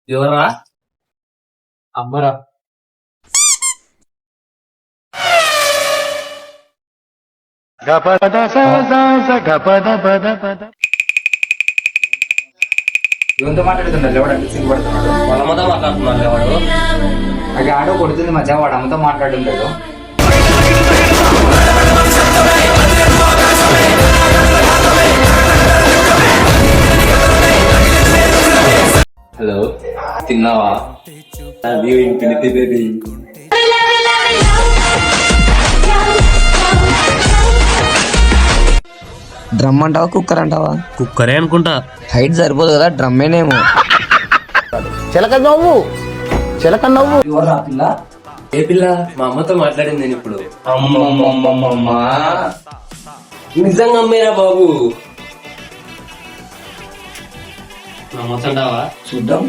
ఎవరా? అమ్మరా ఎవరితో మాట్లాడుతున్నాడు ఎవడంటే సిగ్గుపడుతున్నాడు. వాళ్ళ మత మాట్లాడుతున్నారు ఎవడు? అది ఆడో కొడుతుంది మధ్య వాడు అమ్మతో మాట్లాడుతుంటాడు. హలో, తిన్నావా? అది ఇన్ఫినిటీ బేబీ. డ్రమ్ అంటావా కుక్కర్ అంటావా? కుక్కరే అనుకుంటా. హైట్ సరిపోదు కదా డ్రమ్మేనేమో. ఎవరా పిల్ల? ఏ పిల్ల? మా అమ్మతో మాట్లాడింది నేను ఇప్పుడు. అమ్మమ్మమ్మమ్మమ్మా, నిజంగా అమ్మేరా బాబు? నమ్మొచ్చంటావా? చూద్దాం.